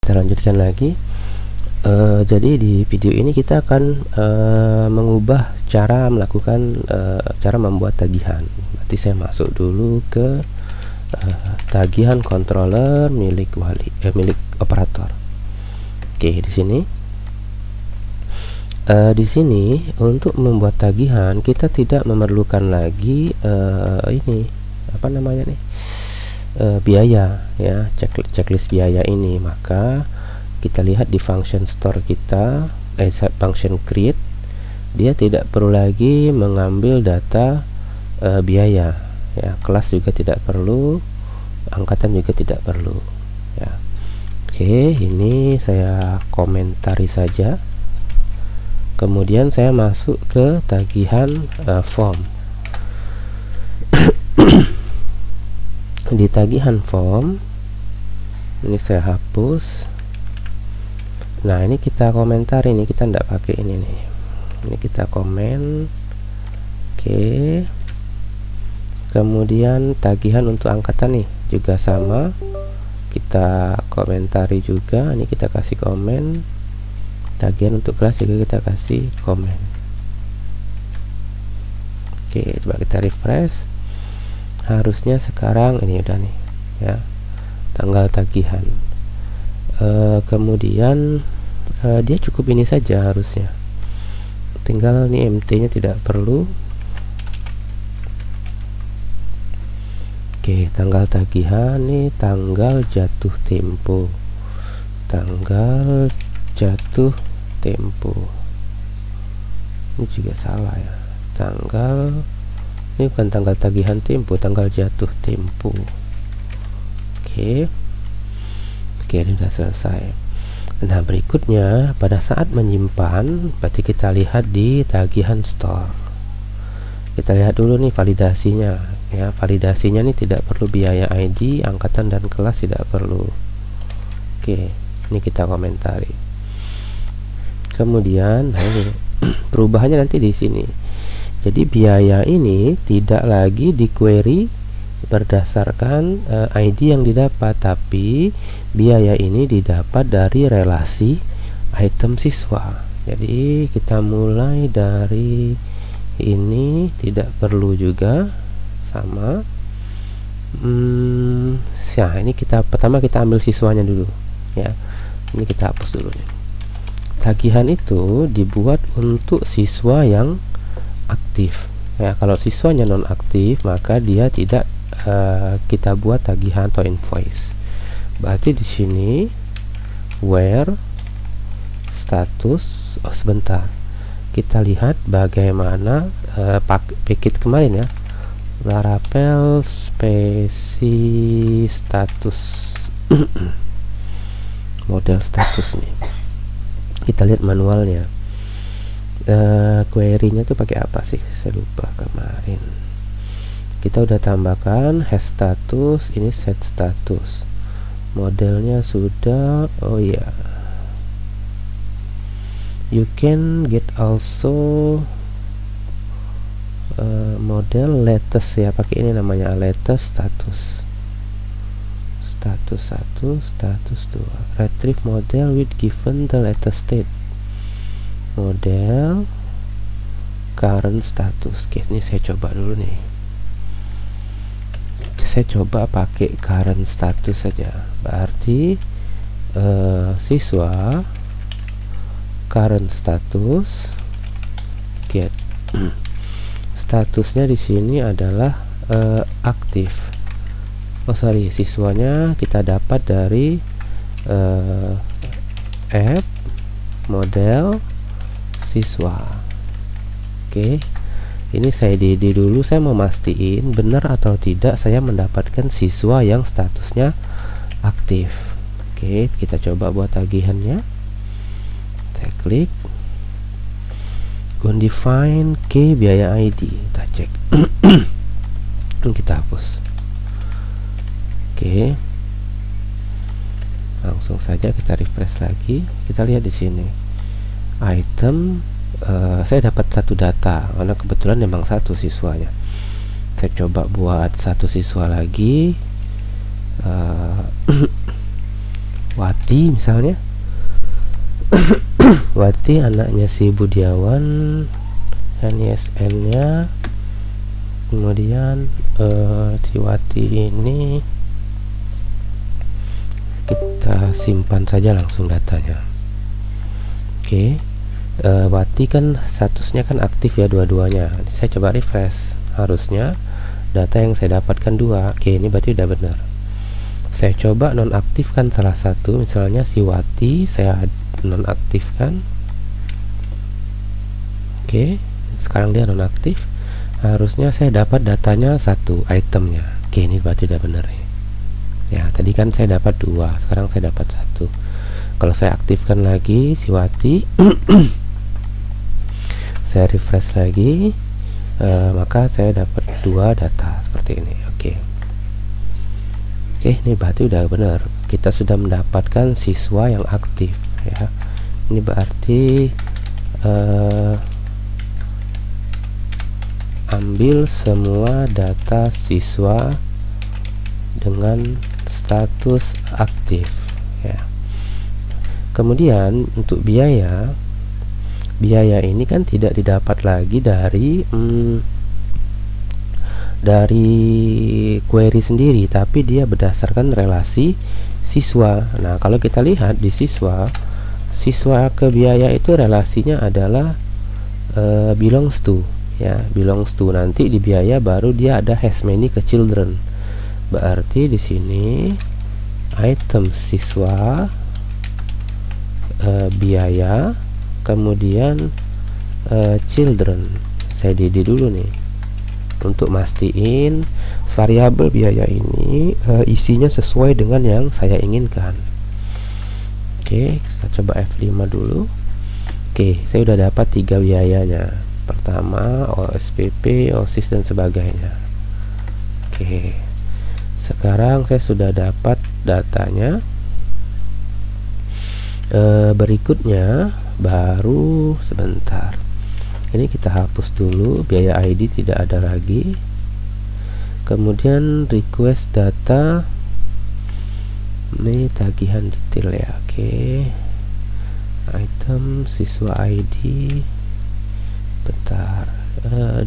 Kita lanjutkan lagi. Jadi di video ini kita akan mengubah cara melakukan cara membuat tagihan. Berarti saya masuk dulu ke tagihan controller milik milik operator. Oke, di sini untuk membuat tagihan kita tidak memerlukan lagi ini apa namanya nih, biaya ya, checklist biaya ini. Maka kita lihat di function store kita, function create, dia tidak perlu lagi mengambil data biaya ya, kelas juga tidak perlu, angkatan juga tidak perlu ya. Oke, ini saya komentari saja. Kemudian saya masuk ke tagihan form. Di tagihan form ini saya hapus. Nah, ini kita komentar, ini kita tidak pakai ini nih. Ini kita komen. Oke. Kemudian tagihan untuk angkatan nih juga sama. Kita komentari juga. Ini kita kasih komen. Tagihan untuk kelas juga kita kasih komen. Oke, coba kita refresh. Harusnya sekarang ini udah nih ya, tanggal tagihan. Kemudian dia cukup ini saja harusnya, tinggal nih MT nya tidak perlu. Oke, tanggal tagihan nih, tanggal jatuh tempo, tanggal jatuh tempo ini juga salah ya, tanggal ini bukan tanggal tagihan tempo, tanggal jatuh tempo. Oke, ini sudah selesai. Nah, berikutnya pada saat menyimpan, berarti kita lihat di tagihan store. Kita lihat dulu nih validasinya ya. Validasinya nih tidak perlu biaya ID, angkatan dan kelas tidak perlu. Oke, ini kita komentari. Kemudian nah ini perubahannya nanti di sini. Jadi biaya ini tidak lagi di query berdasarkan ID yang didapat, tapi biaya ini didapat dari relasi item siswa. Jadi kita mulai dari ini, tidak perlu juga sama. Ya, ini kita pertama kita ambil siswanya dulu ya. Ini kita hapus dulu nih. Tagihan itu dibuat untuk siswa yang aktif ya. Kalau siswanya non aktif, maka dia tidak kita buat tagihan atau invoice. Berarti di sini where status, sebentar, kita lihat bagaimana paket kemarin ya, Laravel spesi status model status nih. Kita lihat manualnya. Query-nya tuh pakai apa sih? Saya lupa kemarin. Kita udah tambahkan hash status, ini set status. Modelnya sudah, oh ya. You can get also model latest ya, pakai ini namanya latest status. Status 1, status 2. Retrieve model with given the latest state. Model current status. Oke, ini saya coba dulu nih. Saya coba pakai current status saja. Berarti siswa current status get. Statusnya di sini adalah aktif. Oh sorry, siswanya kita dapat dari app model siswa. Oke, ini saya DD dulu, saya mau mastiin benar atau tidak saya mendapatkan siswa yang statusnya aktif. Oke, kita coba buat tagihannya. Saya klik undefine key biaya ID, kita cek. Kita hapus. Oke, langsung saja kita refresh lagi. Kita lihat di sini item, saya dapat satu data karena kebetulan memang satu siswanya. Saya coba buat satu siswa lagi. Wati misalnya. Wati anaknya si Budiawan, NISN nya, kemudian si Wati ini kita simpan saja langsung datanya. Oke. Wati kan statusnya kan aktif ya dua-duanya. Saya coba refresh, harusnya data yang saya dapatkan 2. Oke, ini berarti udah benar. Saya coba nonaktifkan salah satu, misalnya si Wati saya nonaktifkan. Oke, sekarang dia nonaktif. Harusnya saya dapat datanya 1 itemnya. Oke, ini berarti udah benar ya. Tadi kan saya dapat 2, sekarang saya dapat 1. Kalau saya aktifkan lagi si Wati, saya refresh lagi, maka saya dapat 2 data seperti ini. Oke, ini berarti udah benar. Kita sudah mendapatkan siswa yang aktif ya. Ini berarti ambil semua data siswa dengan status aktif ya. Kemudian untuk biaya ini kan tidak didapat lagi dari query sendiri, tapi dia berdasarkan relasi siswa. Nah, kalau kita lihat di siswa ke biaya itu relasinya adalah belongs to ya, belongs to. Nanti di biaya baru dia ada has many ke children. Berarti di sini item siswa, biaya, kemudian children. Saya DD dulu nih untuk mastiin variabel biaya ini isinya sesuai dengan yang saya inginkan. Oke, kita coba F5 dulu. Oke, saya udah dapat 3 biayanya. Pertama OSPP, OSIS dan sebagainya. Oke, sekarang saya sudah dapat datanya. Berikutnya baru sebentar, ini kita hapus dulu, biaya ID tidak ada lagi. Kemudian request data, ini tagihan detail ya. Oke, item siswa ID, bentar,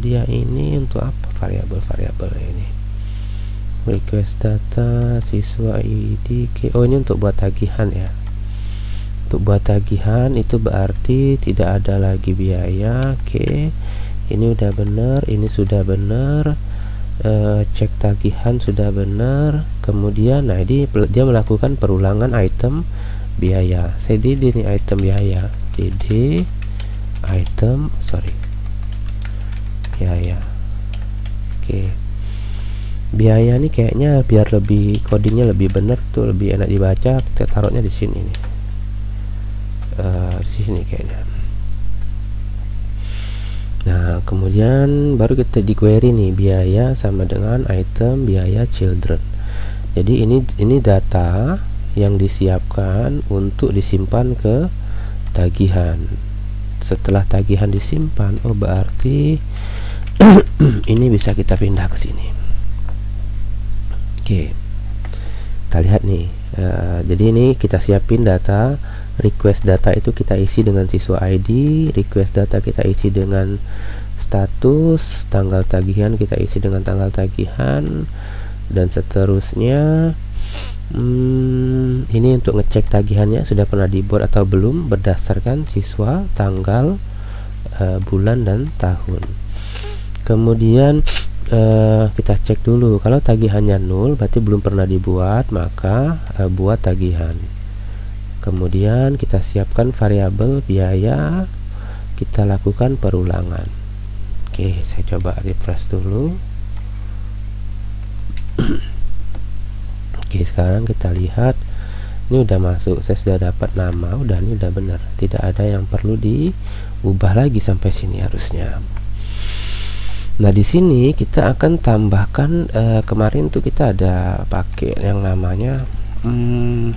dia ini untuk apa variabel ini? Request data siswa ID. Oh, ini untuk buat tagihan ya. Untuk buat tagihan itu berarti tidak ada lagi biaya. Oke, ini udah benar, ini sudah benar. Cek tagihan sudah benar. Kemudian nah ini dia melakukan perulangan item biaya. Saya DD nih item biaya, DD item biaya. Oke, biaya nih kayaknya biar lebih codingnya lebih benar tuh, lebih enak dibaca, kita taruhnya di sini nih. Di sini kayaknya. Nah, kemudian baru kita di query nih, biaya sama dengan item biaya children. Jadi ini data yang disiapkan untuk disimpan ke tagihan. Setelah tagihan disimpan, oh berarti ini bisa kita pindah ke sini. Oke, kita lihat nih. Jadi ini kita siapin data. Request data itu kita isi dengan siswa ID, request data kita isi dengan status, tanggal tagihan kita isi dengan tanggal tagihan, dan seterusnya. Ini untuk ngecek tagihannya sudah pernah dibuat atau belum berdasarkan siswa, tanggal, bulan dan tahun. Kemudian kita cek dulu, kalau tagihannya 0 berarti belum pernah dibuat, maka buat tagihan. Kemudian kita siapkan variabel biaya, kita lakukan perulangan. Oke, saya coba refresh dulu. Oke, sekarang kita lihat ini udah masuk, saya sudah dapat nama, ini udah benar, tidak ada yang perlu diubah lagi sampai sini harusnya. Nah, di sini kita akan tambahkan, kemarin tuh kita ada pakai yang namanya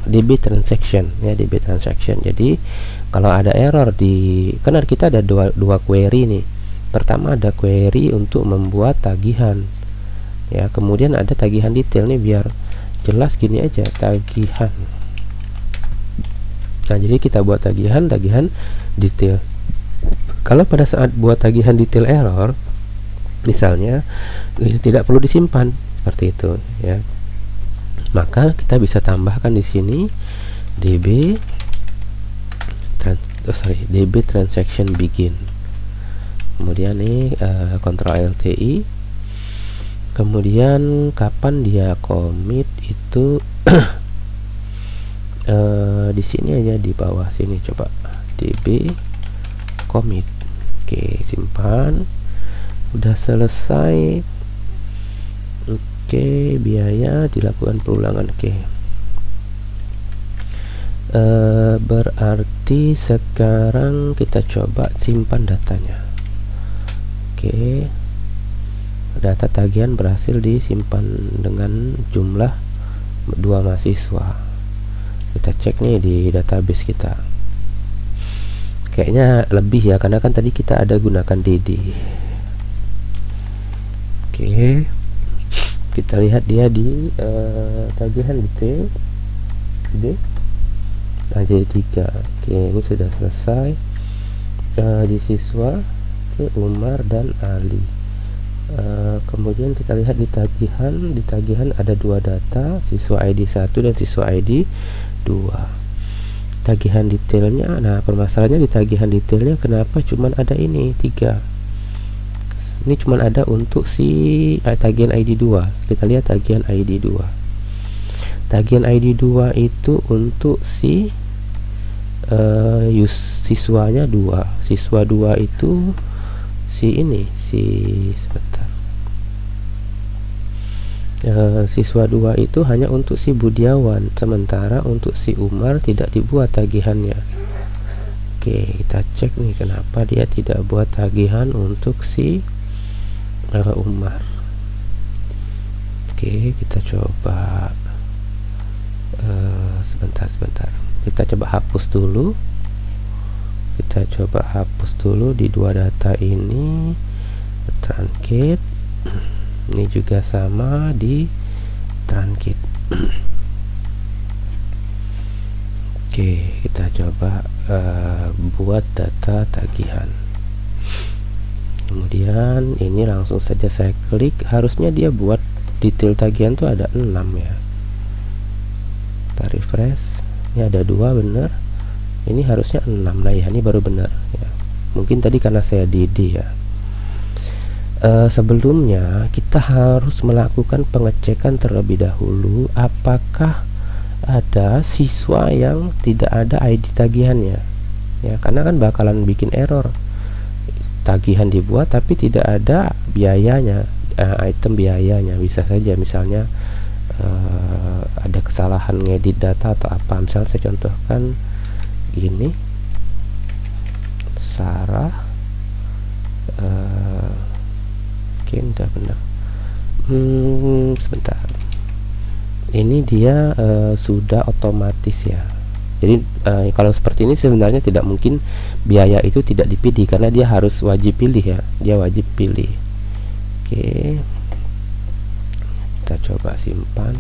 DB transaction ya, DB transaction. Jadi kalau ada error karena kita ada dua query nih. Pertama ada query untuk membuat tagihan ya, kemudian ada tagihan detail nih, biar jelas gini aja, tagihan Nah, jadi kita buat tagihan detail. Kalau pada saat buat tagihan detail error, misalnya tidak perlu disimpan seperti itu ya, maka kita bisa tambahkan di sini db transaction begin, kemudian nih Ctrl LTI, kemudian kapan dia commit itu di sini aja, di bawah sini, coba db commit. Oke, simpan, udah selesai. Oke, biaya dilakukan perulangan. Oke, berarti sekarang kita coba simpan datanya. Oke, data tagihan berhasil disimpan dengan jumlah 2 mahasiswa. Kita cek nih di database kita, kayaknya lebih ya, karena kan tadi kita ada gunakan DD. Oke, kita lihat dia di tagihan detail jadi 3. Oke, ini sudah selesai. Di siswa ke Umar dan Ali. Kemudian kita lihat di tagihan ada 2 data, siswa ID 1 dan siswa ID 2. Tagihan detailnya, nah permasalahannya di tagihan detailnya kenapa cuman ada ini 3. Ini cuman ada untuk si tagihan ID 2. Kita lihat tagihan ID 2. Tagihan ID 2 itu untuk si siswanya 2. Siswa 2 itu sebentar. Siswa 2 itu hanya untuk si Budiawan, sementara untuk si Umar tidak dibuat tagihannya. Oke, kita cek nih kenapa dia tidak buat tagihan untuk si Umar. Oke, kita coba sebentar, kita coba hapus dulu. Kita coba hapus dulu di 2 data ini, truncate. Ini juga sama di truncate. Oke, kita coba buat data tagihan. Kemudian ini langsung saja saya klik. Harusnya dia buat detail tagihan tuh ada 6 ya. Kita refresh. Ini ada 2 bener. Ini harusnya 6. Nah ya, ini baru benar ya. Mungkin tadi karena saya DD ya. Sebelumnya kita harus melakukan pengecekan terlebih dahulu apakah ada siswa yang tidak ada ID tagihannya ya, karena kan bakalan bikin error. Tagihan dibuat tapi tidak ada biayanya, item biayanya. Bisa saja misalnya ada kesalahan ngedit data atau apa. Misal saya contohkan ini Sarah, udah benar. Sebentar, ini dia sudah otomatis ya. Jadi kalau seperti ini sebenarnya tidak mungkin biaya itu tidak dipilih, karena dia harus wajib pilih ya, dia wajib pilih. Oke, kita coba simpan.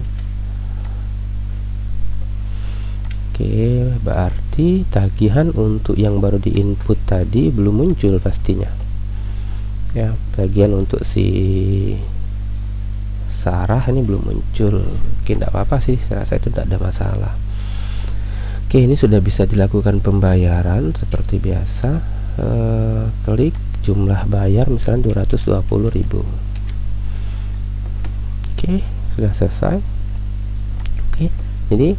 Oke, berarti tagihan untuk yang baru di input tadi belum muncul pastinya ya. Bagian untuk si Sarah ini belum muncul. Oke, tidak apa-apa sih, saya rasa itu tidak ada masalah. Oke, ini sudah bisa dilakukan pembayaran seperti biasa. Klik jumlah bayar misalnya 220.000. Oke, sudah selesai. Oke, jadi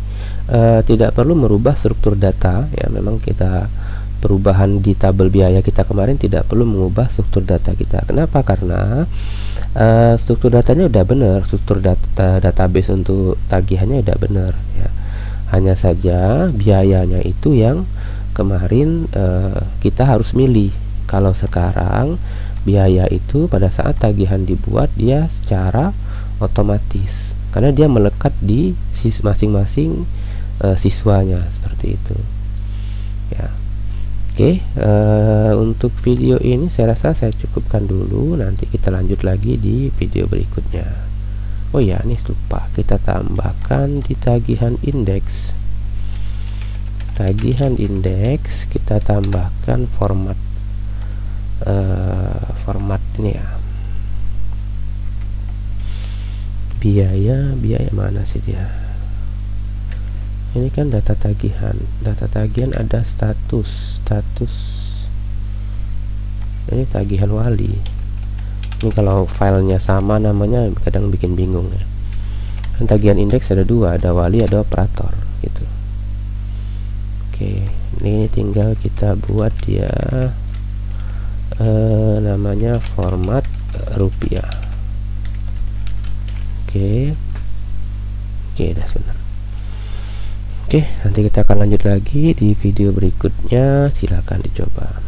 tidak perlu merubah struktur data ya. Memang kita perubahan di tabel biaya kita kemarin tidak perlu mengubah struktur data kita. Kenapa? Karena struktur datanya udah benar, struktur data database untuk tagihannya udah benar ya. Hanya saja biayanya itu yang kemarin kita harus milih. Kalau sekarang biaya itu pada saat tagihan dibuat dia secara otomatis, karena dia melekat di masing-masing siswanya seperti itu ya. Oke, untuk video ini saya rasa saya cukupkan dulu. Nanti kita lanjut lagi di video berikutnya. Oh ya, ini lupa kita tambahkan di tagihan indeks. tagihan indeks kita tambahkan format ini ya, biaya mana sih dia, ini kan data tagihan ada status ini tagihan wali. Ini kalau filenya sama namanya kadang bikin bingung ya. Kan tagihan indeks ada dua, ada wali ada operator gitu. Oke, ini tinggal kita buat dia namanya format rupiah. Oke, udah benar. Oke, nanti kita akan lanjut lagi di video berikutnya, silahkan dicoba.